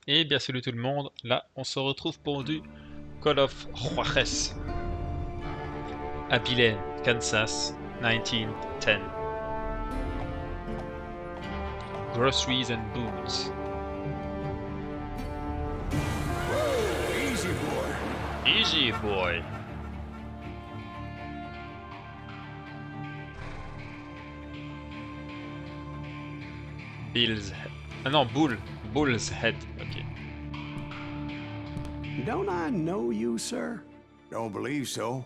Et bien salut tout le monde, là on se retrouve pour du Call of Juarez. Abilene, Kansas, 1910. Groceries and booze. Easy boy. Easy boy. Bill's... Ah non, Bull's head, ok. Don't I know you, sir? Don't believe so.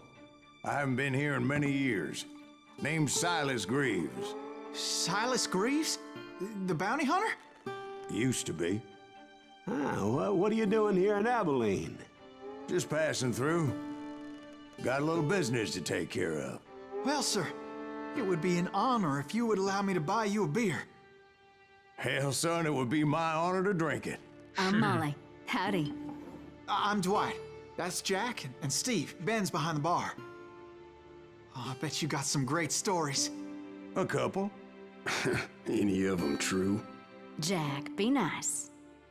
I haven't been here in many years. Name's Silas Greaves. Silas Greaves? The bounty hunter? Used to be. Ah, what are you doing here in Abilene? Just passing through. Got a little business to take care of. Well, sir, it would be an honor if you would allow me to buy you a beer. Hell, son, it would be my honor to drink it. I'm Molly. Howdy. I'm Dwight. That's Jack and Steve. Ben's behind the bar. Oh, I bet you got some great stories. A couple. Any of them true? Jack, be nice.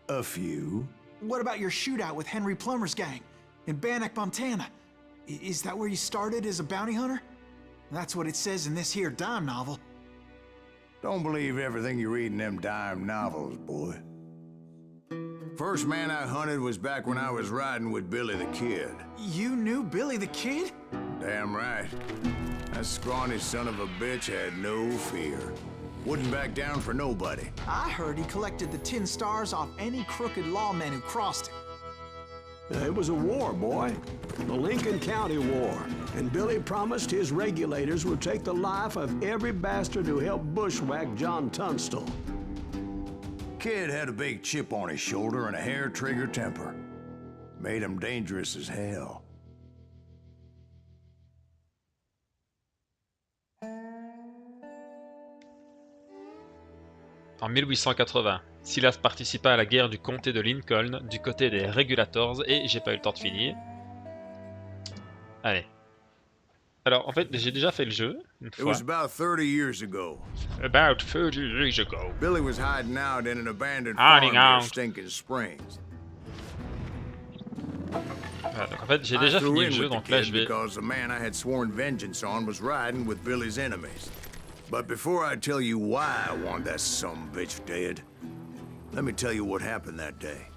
A few. What about your shootout with Henry Plummer's gang in Bannock, Montana? Is that where you started as a bounty hunter? That's what it says in this here dime novel. Don't believe everything you read in them dime novels, boy. First man I hunted was back when I was riding with Billy the Kid. You knew Billy the Kid? Damn right. That scrawny son of a bitch had no fear. Wouldn't back down for nobody. I heard he collected the 10 stars off any crooked lawmen who crossed him. It was a war, boy. The Lincoln County War. And Billy promised his regulators would take the life of every bastard who helped bushwhack John Tunstall. Kid had a big chip on his shoulder and a hair-trigger temper. Made him dangerous as hell. En 1880, Silas participa à la guerre du comté de Lincoln du côté des Regulators et j'ai pas eu le temps de finir. Allez. Alors en fait j'ai déjà fait le jeu une It fois. was about 30 years ago. About 30 years ago. Billy was hiding out in an abandoned Hiding farm near out. Stinking Springs. Voilà, donc en fait j'ai I déjà threw fini in le jeu with the donc là kid je vais... because the man I had sworn vengeance on was riding with Billy's enemies. But before I tell you why I want that sumbitch dead, let me tell you what happened that day.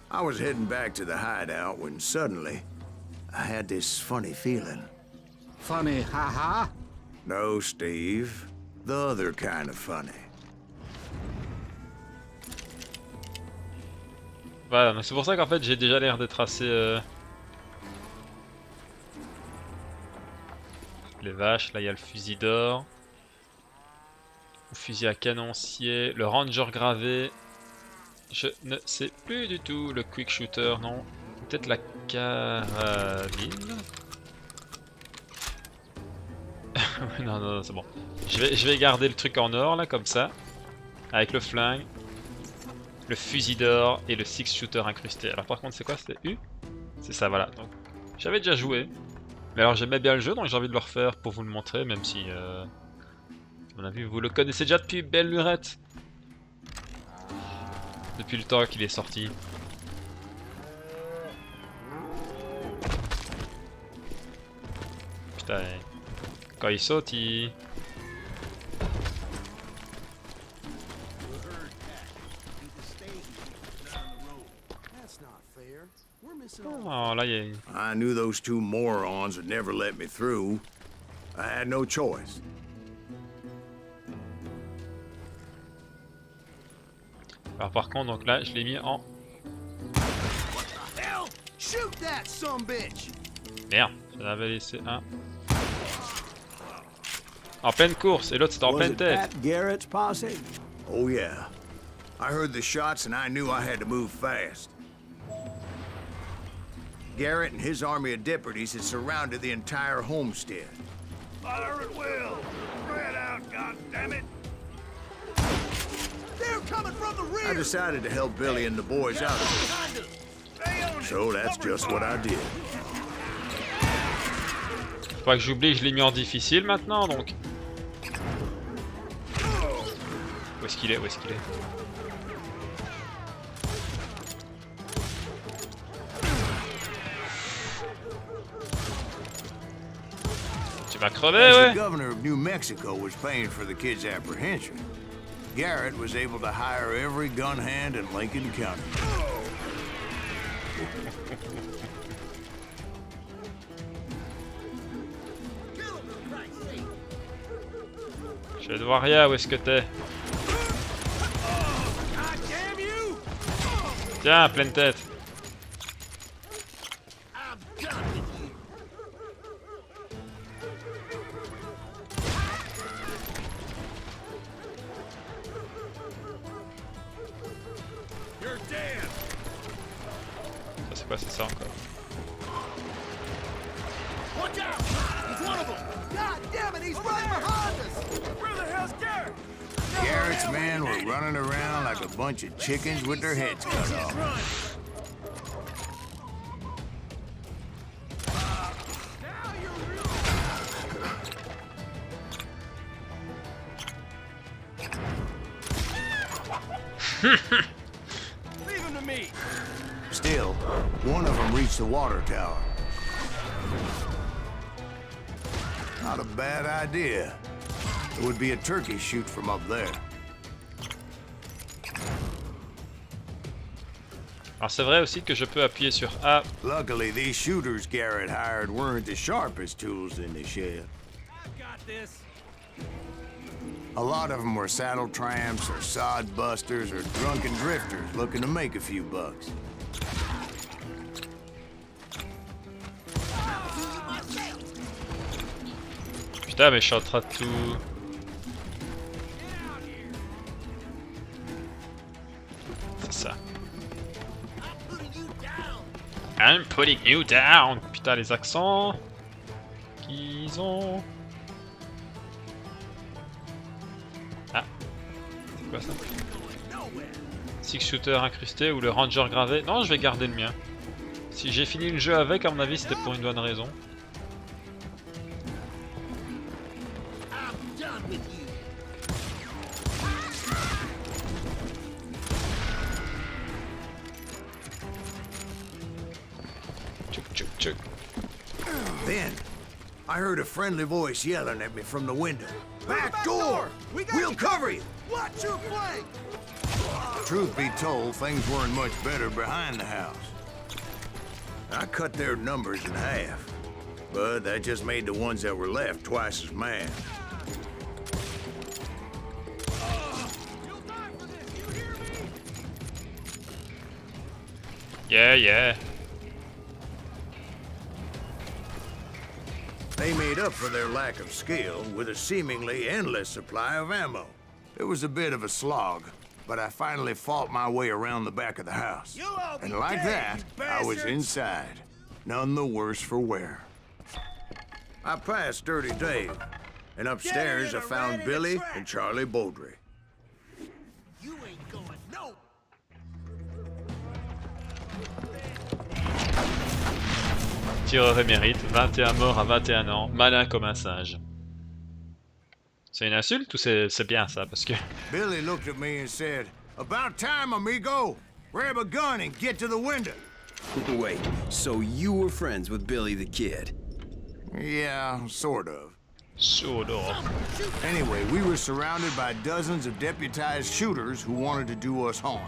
I was heading back to the hideout when suddenly I had this funny feeling. Funny, haha. No, Steve. The other kind of funny. Voilà, donc c'est pour ça qu'en fait j'ai déjà l'air d'être assez... Les vaches, là il y a le fusil d'or. Le fusil à canoncier, le ranger gravé. Je ne sais plus du tout, le quick shooter, non. Peut-être la carabine. non, c'est bon. Je vais garder le truc en or là, comme ça. Avec le flingue, le fusil d'or et le six shooter incrusté. Alors par contre c'est quoi? C'est U? C'est ça, voilà. Donc j'avais déjà joué. Mais alors j'aimais bien le jeu, donc j'ai envie de le refaire pour vous le montrer, même si... à mon avis, vous le connaissez déjà depuis belle lurette. Depuis le temps qu'il est sorti. Putain, quand il saute, il... Oh, là, il y a... I knew those two morons would never let me through. I had no choice. Alors par contre, donc là, je l'ai mis en... Hell, shoot that sumbitch. Merde, j'en avais laissé un. En pleine course, et l'autre c'était en Was pleine it tête. Pat Garrett's posse? Oh yeah. I heard the shots and I knew I had to move fast. Garrett and his army of deputies had surrounded the entire homestead. Fire at will. Spread out, goddammit. They're coming from the rear. I decided to help Billy and the boys out of it. So that's just what I did. Faut pas que j'oublie, je l'ai mis en difficile maintenant donc. Où est-ce qu'il est? Où est-ce qu'il est? va crever, As the ouais. governor of New Mexico was paying for the kid's apprehension, Garrett was able to hire every gun hand in Lincoln County. Je ne vois rien, où est-ce que t'es? Tiens, pleine tête. Ça c'est quoi, c'est ça encore? Garrett's men were running around like a bunch of chickens with their heads cut off. Leave him to me. Still, one of them reached the water tower. Not a bad idea. It would be a turkey shoot from up there. Alors c'est vrai aussi que je peux appuyer sur A. Luckily, these shooters Garrett hired weren't the sharpest tools in the shed. I've got this. A lot of them were saddle tramps or sod busters or drunken drifters looking to make a few bucks. Putain, mais je suis en train de tout... C'est ça. I'm putting you down. Putain, les accents qu'ils ont. Ah, c'est quoi ça? Six shooter incrusté ou le ranger gravé? Non, je vais garder le mien. Si j'ai fini le jeu avec, à mon avis, c'était pour une bonne raison. Then, I heard a friendly voice yelling at me from the window. Back door! We'll cover you! Watch your flank. Truth be told, things weren't much better behind the house. I cut their numbers in half, but that just made the ones that were left twice as mad. Yeah, yeah. They made up for their lack of skill with a seemingly endless supply of ammo. It was a bit of a slog, but I finally fought my way around the back of the house. You'll all be And like dead, that, you I was bastards. inside, none the worse for wear. I passed Dirty Dave, and upstairs I found Billy and Charlie Beaudry. You ain't going no. Tireur émérite, 21 morts à 21 ans, malin comme un singe. C'est une insulte ou c'est bien ça? Parce que... Billy looked at me and said, "About time, amigo. Grab a gun and get to the window." Wait, so you were friends with Billy the Kid? Yeah, sort of. Sort of. Anyway, we were surrounded by dozens of deputized shooters who wanted to do us harm.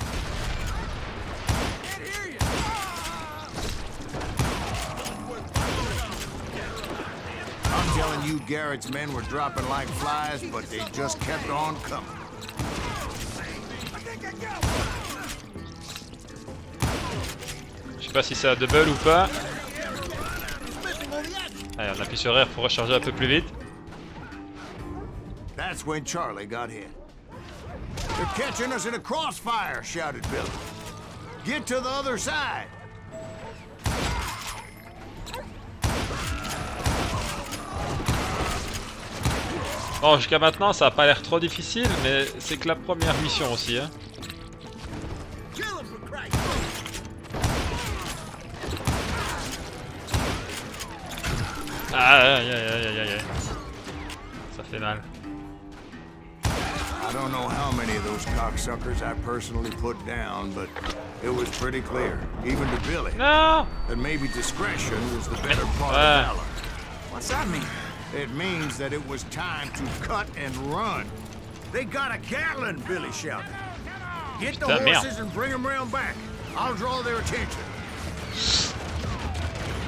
I'm telling you, Garrett's men were dropping like flies, but they just kept on coming. Je sais pas si c'est à double ou pas. Allez, on appuie sur R pour recharger un peu plus vite. That's when Charlie got hit. "They're catching us in a crossfire," shouted Billy. "Get to the other side." Bon, jusqu'à maintenant, ça a pas l'air trop difficile, mais c'est que la première mission aussi, hein. Aïe, aïe, aïe, aïe, aïe. Ça fait mal. I don't know how many of those cocksuckers I personally put down, but it was pretty clear, even to Billy, Non! that maybe discretion was the better part Ouais. of valor. What's that mean? It means that it was time to cut and run. They got a Gatling, Billy shouted. Get the Putain, horses and bring them round back. I'll draw their attention.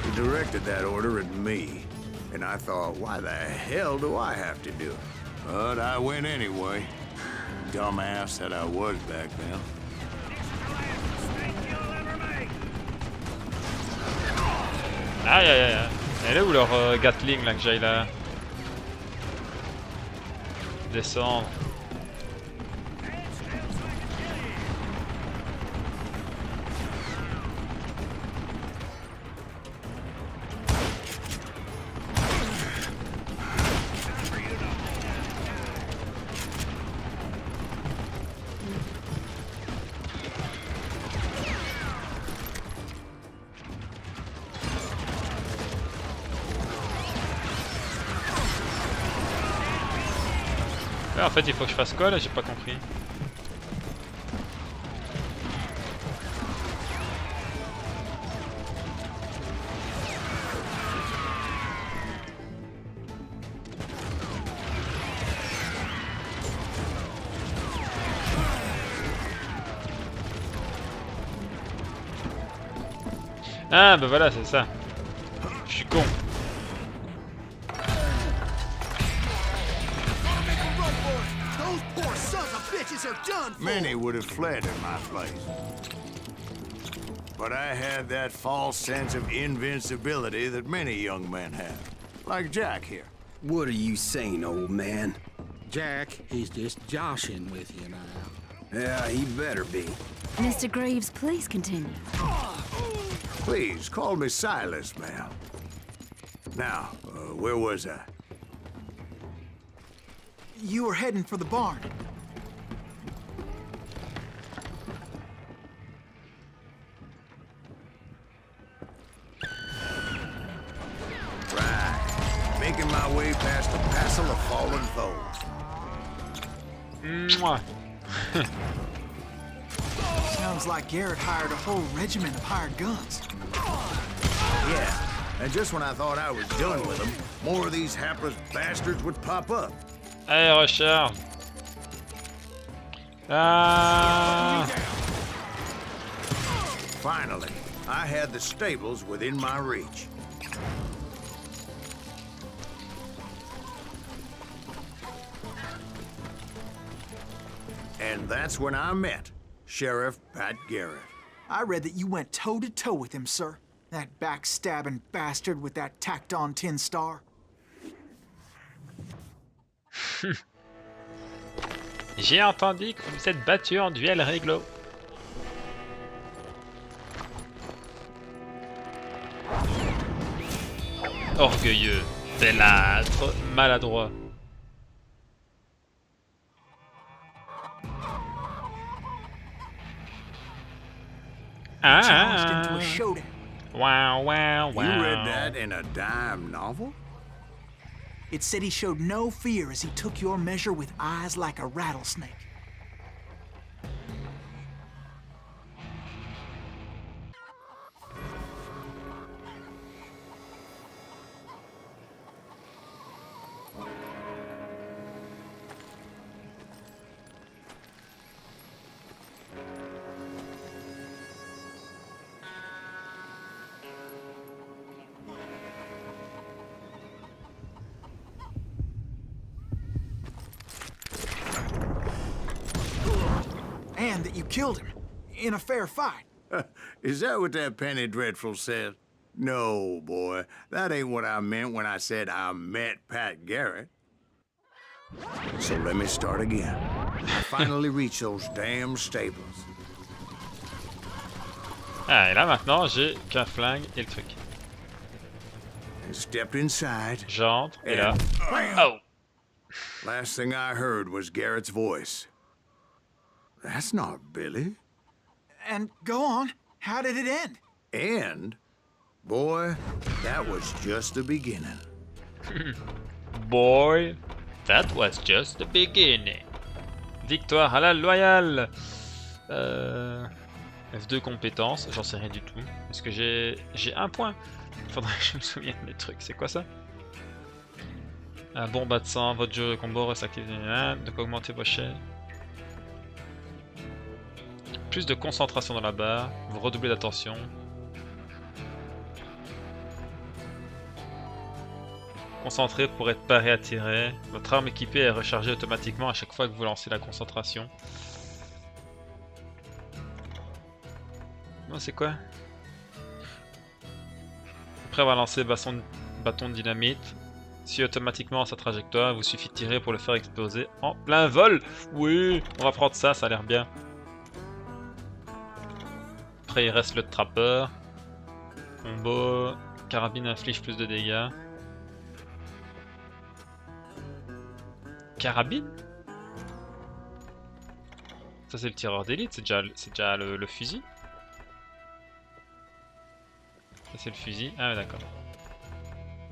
He directed that order at me, and I thought, why the hell do I have to do it? But I went anyway. Dumbass that I was back then. Aïe aïe aïe. Elle est où leur Gatling là que j'aille là? Descendre. Là, en fait, il faut que je fasse quoi là? J'ai pas compris. Ah bah voilà, c'est ça. Je suis con. Many would have fled in my place. But I had that false sense of invincibility that many young men have. Like Jack here. What are you saying, old man? Jack, he's just joshing with you now. Yeah, he better be. Mr. Greaves, please continue. Please, call me Silas, ma'am. Now, where was I? You were heading for the barn. Right. Making my way past a passel of fallen foes. Mouah. Sounds like Garrett hired a whole regiment of hired guns. Yeah, and just when I thought I was done with them, more of these hapless bastards would pop up. Allez, recharge. Ah. Finally, I had the stables within my reach. And that's when I met Sheriff Pat Garrett. I read that you went toe-to-toe with him, sir. That backstabbing bastard with that tacked-on tin star. J'ai entendu que vous êtes battu en duel réglo. Orgueilleux, bellâtre, maladroit. Challenged into a showdown. Wow, wow, wow. You read that in a dime novel? It said he showed no fear as he took your measure with eyes like a rattlesnake. And that you killed him in a fair fight. Is that what that penny dreadful said? No, boy. That ain't what I meant when I said I met Pat Garrett. So let me start again. I finally reached those damn stables. Ah, et là maintenant, j'ai qu'un flingue et le truc. And stepped inside. J'entre, et là... Bam! Oh! Last thing I heard was Garrett's voice. That's not Billy. And go on, how did it end? And, boy, that was just the beginning. Boy, that was just the beginning. Victoire à la loyale. F2 compétences, j'en sais rien du tout. Est-ce que j'ai un point? Faudrait que je me souvienne des trucs. C'est quoi ça? Un bon bas de sang, votre jeu de combo reste actif, donc augmentez vos chaînes. Plus de concentration dans la barre, vous redoublez d'attention. Concentré pour être paré à tirer. Votre arme équipée est rechargée automatiquement à chaque fois que vous lancez la concentration. Non, c'est quoi? Après avoir lancé bâton de dynamite, suit automatiquement sa trajectoire, vous suffit de tirer pour le faire exploser en plein vol. Oui, on va prendre ça, ça a l'air bien. Après il reste le trappeur. Combo, carabine inflige plus de dégâts. Carabine? Ça c'est le tireur d'élite, c'est déjà le fusil. Ça c'est le fusil, ah d'accord.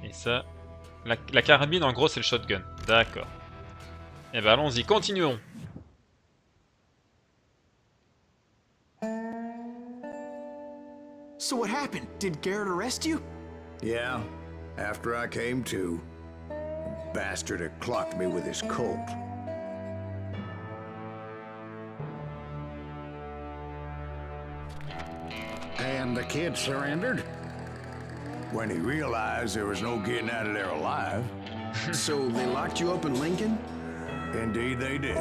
Et ça... La carabine en gros c'est le shotgun, d'accord. Et ben allons-y, continuons. So what happened? Did Garrett arrest you? Yeah, after I came to, the bastard had clocked me with his Colt. And the kid surrendered? When he realized there was no getting out of there alive. So they locked you up in Lincoln? Indeed they did.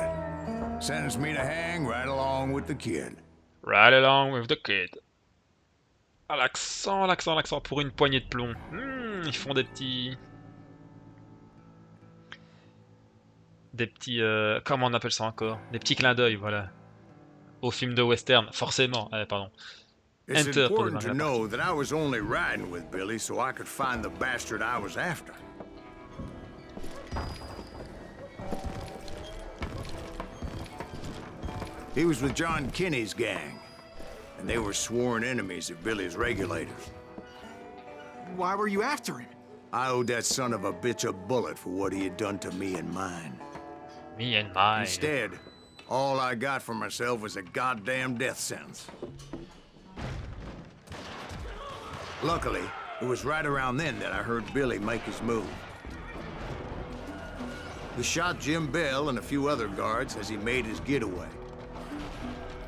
Sentenced me to hang right along with the kid. Right along with the kid. Ah, l'accent, l'accent, l'accent pour une poignée de plomb. Ils font des petits... comment on appelle ça encore? Des petits clins d'œil, voilà. Au film de western, forcément. Pardon. It's Enter pour important to démarrer la know partie. that I was only riding with Billy so I could find the bastard I was after. He was with John Kinney's gang, and they were sworn enemies of Billy's regulators. Why were you after him? I owed that son of a bitch a bullet for what he had done to me and mine. Me and mine. Instead, all I got for myself was a goddamn death sentence. Luckily, it was right around then that I heard Billy make his move. He shot Jim Bell and a few other guards as he made his getaway.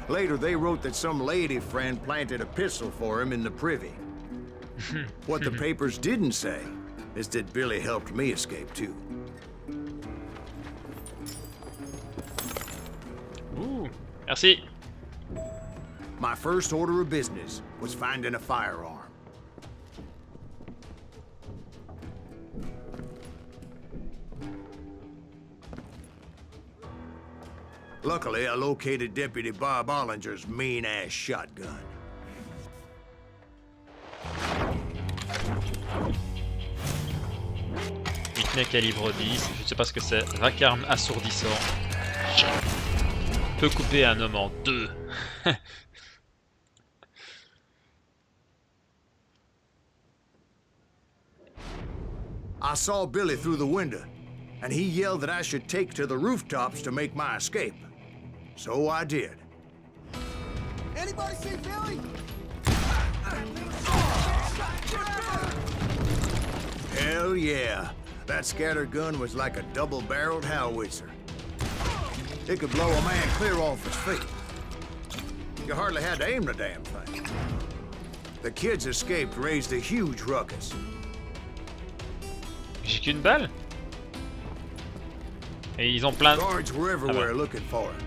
Later, they wrote that some lady friend planted a pistol for him in the privy. What the papers didn't say is that Billy helped me escape too. Ouh, merci. My first order of business was finding a firearm. Luckily, I located Deputy Bob Ollinger's mean-ass shotgun. Calibre 10, je ne sais pas ce que c'est. Vacarme assourdissant. Peut couper un homme en deux. I saw Billy through the window, and he yelled that I should take to the rooftops to make my escape. So I did. Anybody see Billy? Hell yeah. That scatter gun was like a double-barreled howitzer. It could blow a man clear off his feet. You hardly had to aim the damn thing. The kids escaped raised a huge ruckus. J'ai qu'une balle. Et ils ont plein de... Guards were everywhere looking for him.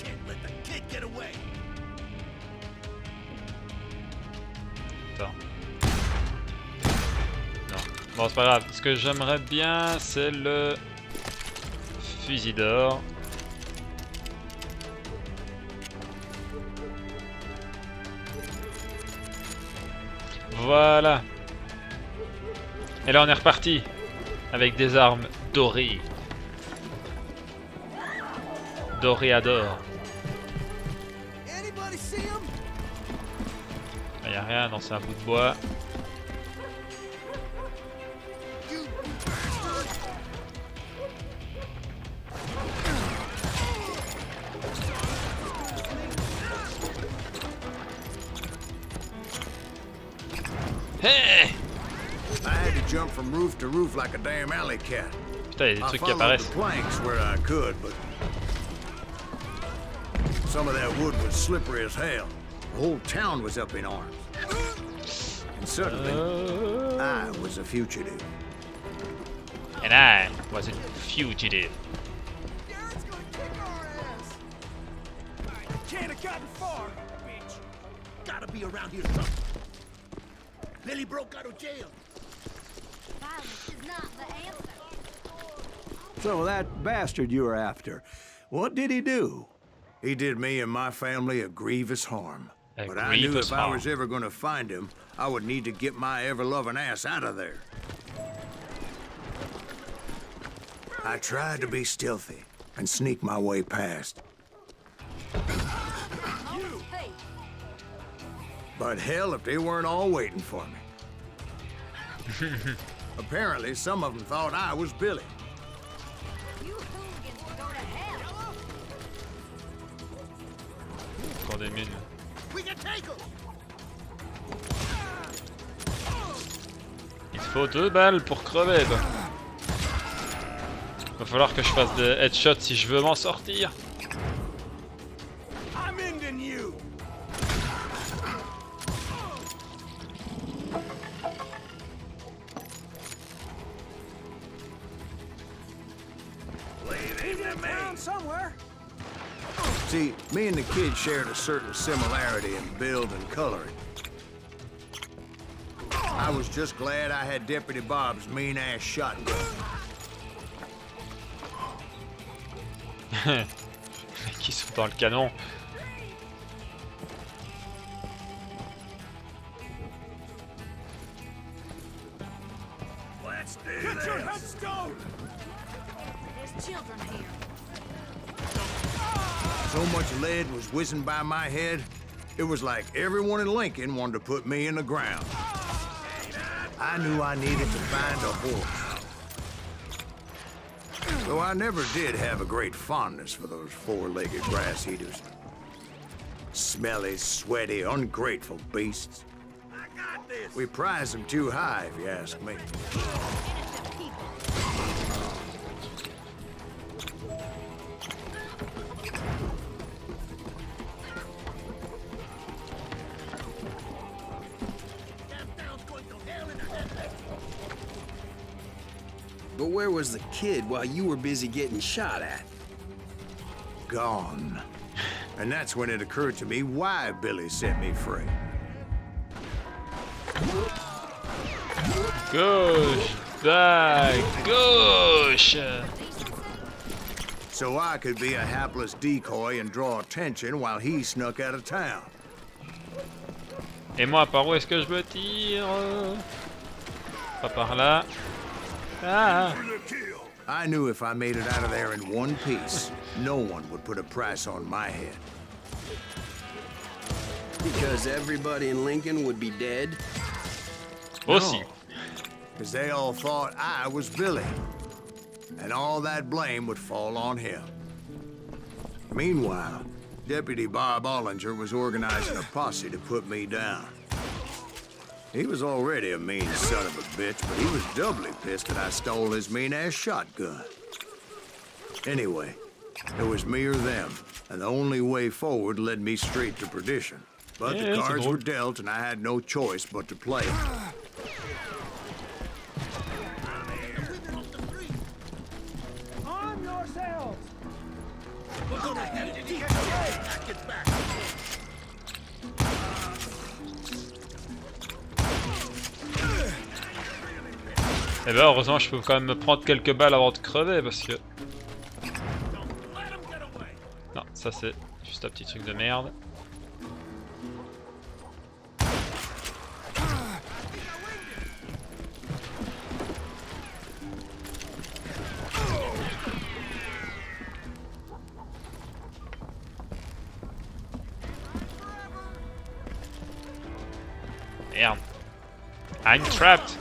Can't let the kid get away. Attends. Non. Bon, c'est pas grave. Ce que j'aimerais bien, c'est le fusil d'or. Voilà. Et là, on est reparti avec des armes dorées. Doréador. Anybody see him? Il n'y a rien, non, c'est un bout de bois. You bastard! Hey! I had to jump from roof to roof like a damn alley cat. Putain, y'a des I trucs qui followed apparaissent. the planks where I could, but some of that wood was slippery as hell. The whole town was up in arms. And suddenly, I was a fugitive. And I was a fugitive. Garrett's gonna kick our ass! Can't have gotten far, bitch! Gotta be around here somewhere. Billy broke out of jail. Violence is not the answer. So that bastard you were after, what did he do? He did me and my family a grievous harm. A But I knew grievous if I harm. was ever gonna find him, I would need to get my ever-loving ass out of there. I tried to be stealthy and sneak my way past. Hey, But hell, if they weren't all waiting for me. Apparently, some of them thought I was Billy. you hooligans will go to hell. Encore des mines. We can take him. Il faut 2 balles pour crever quoi. Va falloir que je fasse des headshots si je veux m'en sortir. I'm ending you! He's in town somewhere! See, me and the kid shared a certain similarity in build and coloring. I was just glad I had Deputy Bob's mean-ass shotgun. Qui sont dans le canon. Let's do this! Get your headstone! There's children here. So much lead was whizzing by my head, it was like everyone in Lincoln wanted to put me in the ground. I knew I needed to find a horse. Though I never did have a great fondness for those four-legged grass eaters. Smelly, sweaty, ungrateful beasts. I got this! We prize them too high, if you ask me. Innocent people. Damn town's going to hell in a headlight. But where was the kid while you were busy getting shot at? Gone. And that's when it occurred to me why Billy set me free. Gauche. Tac. Gauche. So I could be a hapless decoy and draw attention while he snuck out of town. Et moi, par où est-ce que je me tire? Pas par là. Ah. For the kill! I knew if I made it out of there in one piece, no one would put a price on my head. Because everybody in Lincoln would be dead? Aussi. Because they all thought I was Billy. And all that blame would fall on him. Meanwhile, Deputy Bob Ollinger was organizing a posse to put me down. He was already a mean son of a bitch, but he was doubly pissed that I stole his mean-ass shotgun. Anyway, it was me or them, and the only way forward led me straight to perdition. But Yeah, the that's cards a were bold. dealt, and I had no choice but to play it. Arm yourselves! We're gonna have to keep back it back. Et ben heureusement je peux quand même me prendre quelques balles avant de crever parce que... Non, ça c'est juste un petit truc de merde. Merde. I'm trapped.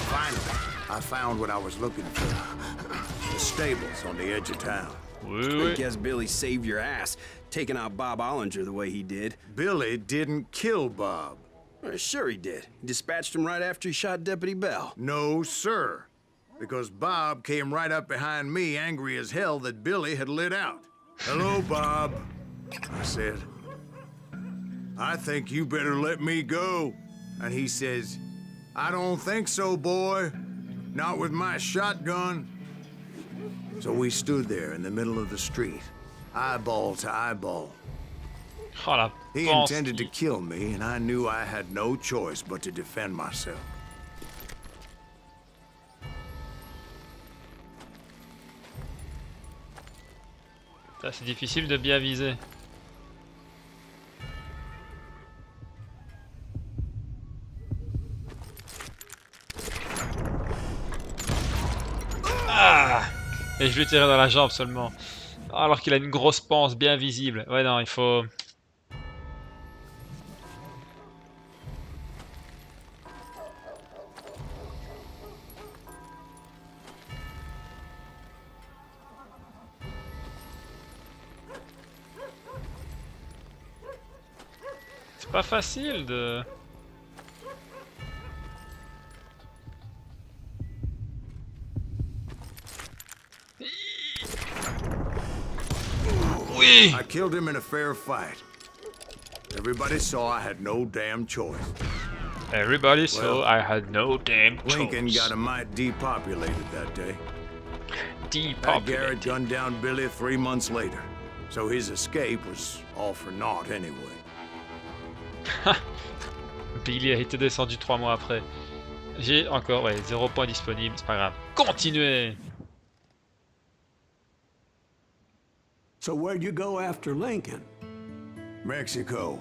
Finally, I found what I was looking for. The stables on the edge of town. Oui, I oui. guess Billy saved your ass, taking out Bob Ollinger the way he did. Billy didn't kill Bob. Well, sure he did. He dispatched him right after he shot Deputy Bell. No, sir. Because Bob came right up behind me, angry as hell that Billy had lit out. Hello, Bob, I said. I think you better let me go. And he says, I don't think so, boy. Not with my shotgun. So we stood there in the middle of the street, eyeball to eyeball. Oh la He pense. intended to kill me, and I knew I had no choice but to defend myself. Ça, c'est difficile de bien viser. Ah! Et je lui ai tiré dans la jambe seulement. Alors qu'il a une grosse panse bien visible. Ouais, non, il faut... C'est pas facile de... Oui! I killed him in a fair fight. Everybody saw I had no damn choice. Everybody saw Well, I had no damn Lincoln choice. got a mite depopulated that day. Pat Garrett Depopulated. gunned down Billy 3 months later. So his escape was all for naught anyway. Billy a été descendu 3 mois après. J'ai encore, ouais, 0 points disponibles, c'est pas grave. Continuez! So where'd you go after Lincoln? Mexico.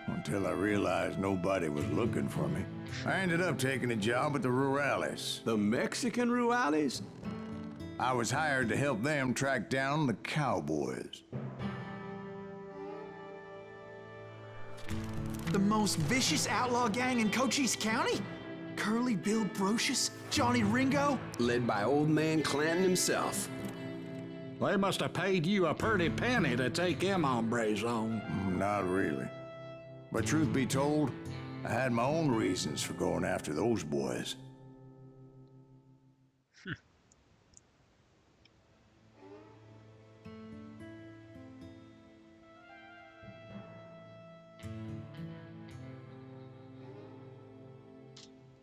Until I realized nobody was looking for me. I ended up taking a job at the Rurales. The Mexican Rurales? I was hired to help them track down the cowboys. The most vicious outlaw gang in Cochise County? Curly Bill Brocious? Johnny Ringo? Led by old man Clanton himself. They must have paid you a pretty penny to take them hombres on. Not really. But truth be told, I had my own reasons for going after those boys.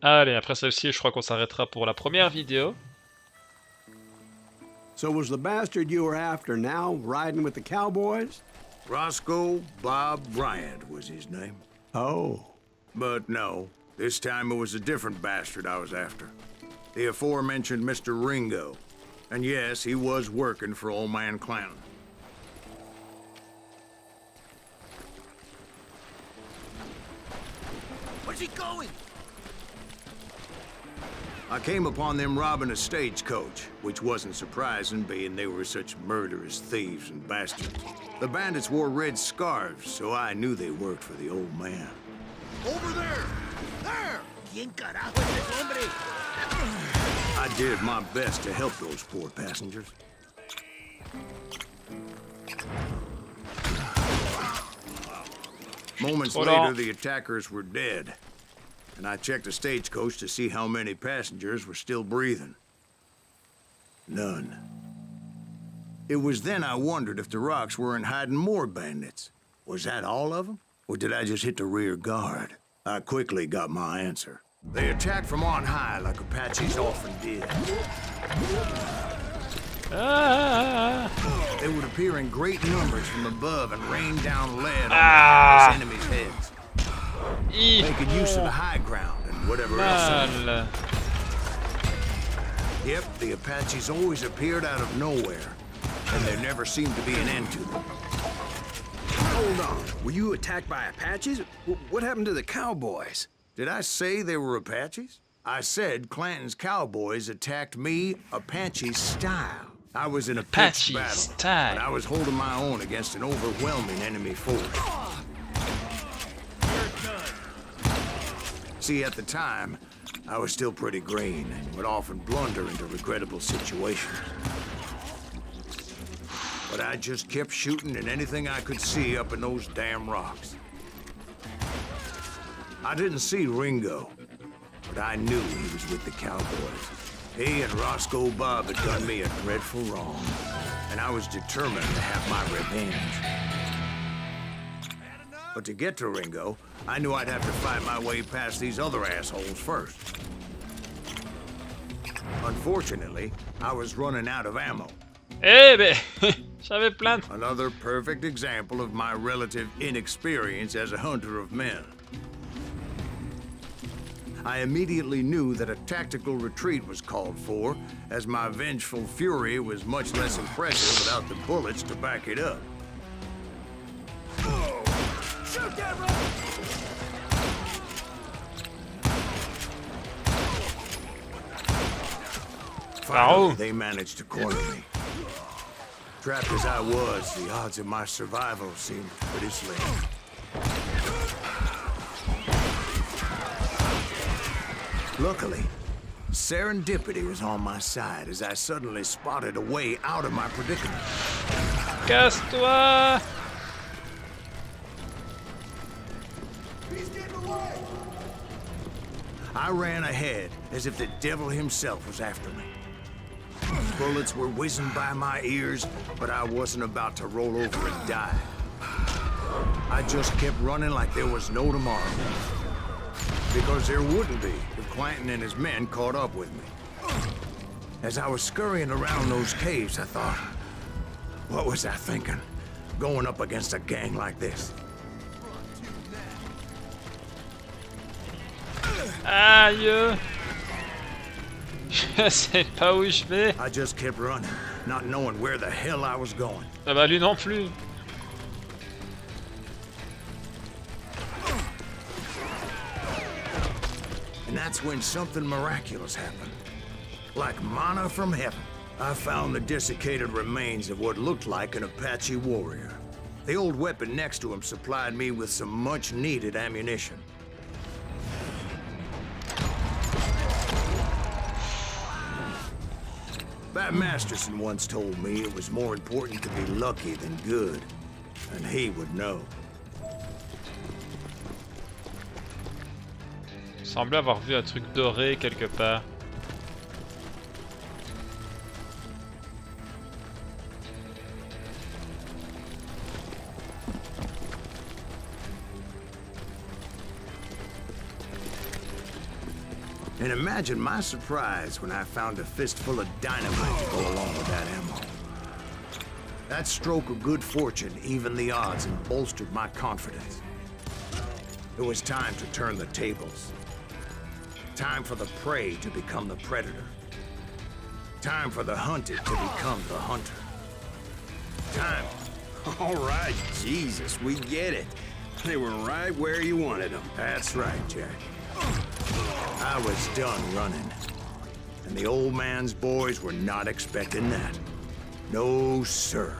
Allez, après celle-ci, je crois qu'on s'arrêtera pour la première vidéo. So was the bastard you were after now riding with the cowboys? Roscoe Bob Bryant was his name. Oh. But no, this time it was a different bastard I was after. The aforementioned Mr. Ringo. And yes, he was working for old man Clanton. Where's he going? I came upon them robbing a stagecoach, which wasn't surprising, being they were such murderous thieves and bastards. The bandits wore red scarves, so I knew they worked for the old man. Over there! There! ¿Quién carajo es ese hombre? I did my best to help those poor passengers. Moments Hold on. later, the attackers were dead. And I checked the stagecoach to see how many passengers were still breathing. None. It was then I wondered if the rocks weren't hiding more bandits. Was that all of them? Or did I just hit the rear guard? I quickly got my answer. They attacked from on high like Apaches often did. Ah! They would appear in great numbers from above and rain down lead on the enemy's heads. Making use of the high ground and whatever else. Mal. Yep, the Apaches always appeared out of nowhere, and there never seemed to be an end to them. Hold on. Were you attacked by Apaches? What happened to the cowboys? Did I say they were Apaches? I said Clanton's cowboys attacked me Apache style. I was in a pitched Apache battle, style. and I was holding my own against an overwhelming enemy force. See, at the time, I was still pretty green and would often blunder into regrettable situations. but I just kept shooting at anything I could see up in those damn rocks. I didn't see Ringo, but I knew he was with the cowboys. He and Roscoe Bob had done me a dreadful wrong, and I was determined to have my revenge. But to get to Ringo, I knew I'd have to fight my way past these other assholes first. Unfortunately, I was running out of ammo. Eh ben, j'avais plein de... Another perfect example of my relative inexperience as a hunter of men. I immediately knew that a tactical retreat was called for, as my vengeful fury was much less impressive without the bullets to back it up. Shoot that rock! Finally, they managed to corner me. Trapped as I was, the odds of my survival seemed pretty slim. Luckily, serendipity was on my side as I suddenly spotted a way out of my predicament. Casse-toi! He's getting away! I ran ahead as if the devil himself was after me. Bullets were whizzing by my ears, but I wasn't about to roll over and die. I just kept running like there was no tomorrow. Because there wouldn't be if Clanton and his men caught up with me. As I was scurrying around those caves, I thought, what was I thinking? Going up against a gang like this? Aïe! Je sais pas où je vais. I just kept running, not knowing where the hell I was going. Ah bah lui non plus. And that's when something miraculous happened. Like manna from heaven, I found the desiccated remains of what looked like an Apache warrior. The old weapon next to him supplied me with some much-needed ammunition. Bat Masterson once told me it was more important to be lucky than good, and he would know. Il semblait avoir vu un truc doré quelque part. And imagine my surprise when I found a fistful of dynamite to go along with that ammo. That stroke of good fortune evened the odds and bolstered my confidence. It was time to turn the tables. Time for the prey to become the predator. Time for the hunted to become the hunter. Time. All right, Jesus, we get it. They were right where you wanted them. That's right, Jack. I was done running. And the old man's boys were not expecting that. No, sir.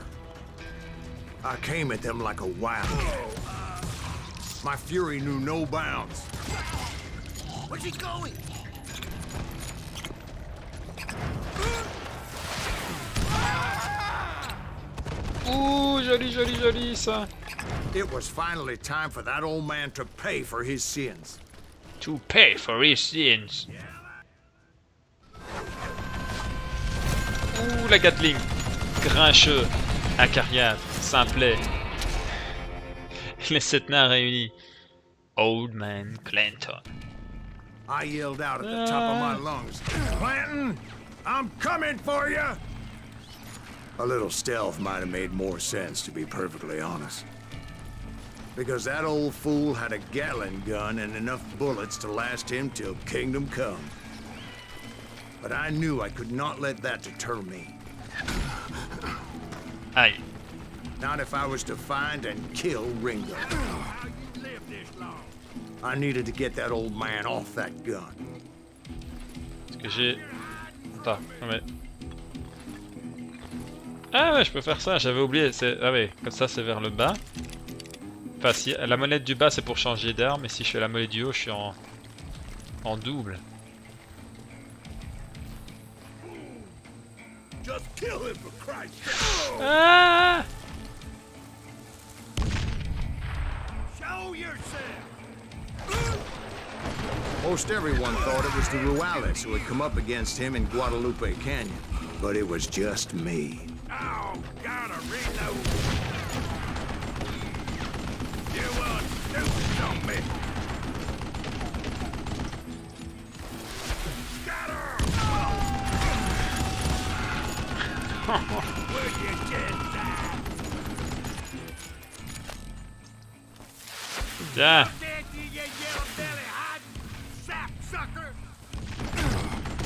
I came at them like a wildcat. My fury knew no bounds. Where's he going? Ouh, joli, joli, joli ça. It was finally time for that old man to pay for his sins. To pay for his sins. Ouh, la Gatling. Grincheux. Acariade. Simplet. Les 7 nains réunis. Old Man Clanton. I yelled out at the top of my lungs, Clanton, I'm coming for you! A little stealth might have made more sense, to be perfectly honest. Because that old fool had a Gatling gun and enough bullets to last him till kingdom come. But I knew I could not let that deter me. Aïe. Not if I was to find and kill Ringo. I needed to get that old man off that gun. Est-ce que j'ai... Attends, non mais... Ah ouais, je peux faire ça, j'avais oublié. Ah ouais, comme ça c'est vers le bas. Enfin, si la molette du bas c'est pour changer d'arme, et si je fais la molette du haut, je suis en double. Just kill him for Christ's sake! Ah! Show yourself! Most everyone thought it was the Ruales who had come up against him in Guadalupe Canyon, but it was just me. Oh, gotta reload. You want stupid on me? Scatter! Where'd you get that? Tiens. Dead to you, yellow belly hide, sap sucker!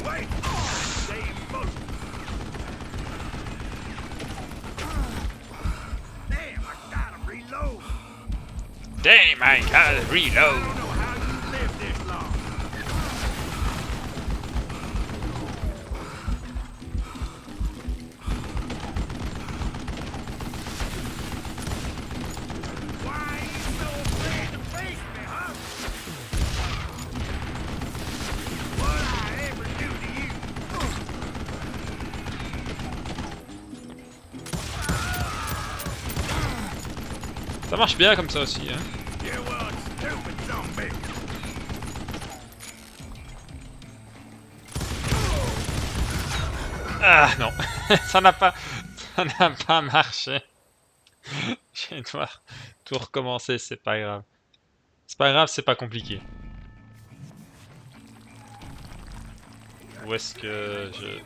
Wait! Same boat! Damn, I gotta reload! Damn, I gotta I reload. don't know how you lived this long. Why are you so afraid to face me, huh? What'd I ever do to you? Ça marche bien comme ça aussi, hein. You want stupid zombie? Ah non, ça n'a pas marché. Je vais devoir tout recommencer, c'est pas grave. C'est pas grave, c'est pas compliqué. Où est-ce que je...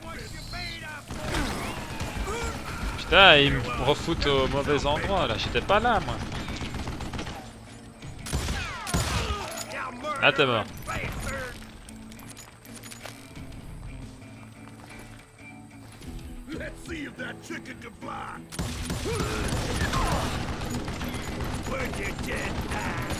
Putain, ils me refoutent au mauvais endroit là, j'étais pas là moi. Ah t'es mort. Let's see if that chicken can fly. Where'd you get that?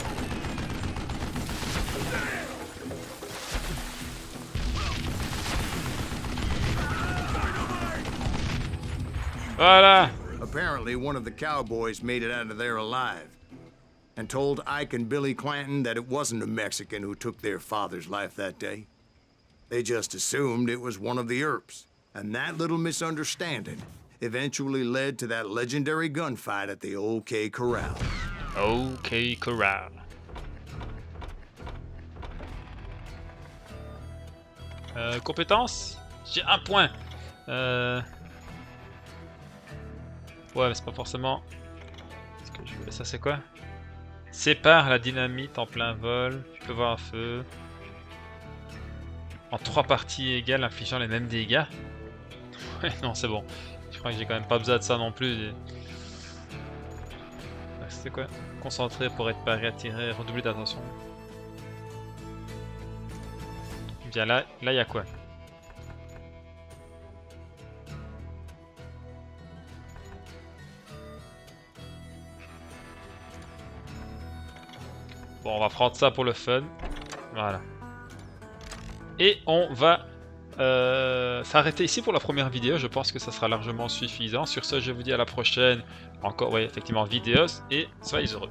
Voilà. Apparently, one of the cowboys made it out of there alive and told Ike and Billy Clanton that it wasn't a Mexican who took their father's life that day. They just assumed it was one of the Earps, and that little misunderstanding eventually led to that legendary gunfight at the OK Corral. OK Corral. Compétences? J'ai un point. Ouais, mais c'est pas forcément ce que je voulais. Ça, c'est quoi? Sépare la dynamite en plein vol. Tu peux voir un feu. En 3 parties égales, infligeant les mêmes dégâts. Ouais, non, c'est bon. Je crois que j'ai quand même pas besoin de ça non plus. C'est quoi? Concentrer pour être paré, attirer, redoubler d'attention. Bien là, il y a quoi? Bon, on va prendre ça pour le fun. Voilà. Et on va s'arrêter ici pour la première vidéo. Je pense que ça sera largement suffisant. Sur ce, je vous dis à la prochaine. Encore, oui, effectivement, vidéos. Et soyez heureux.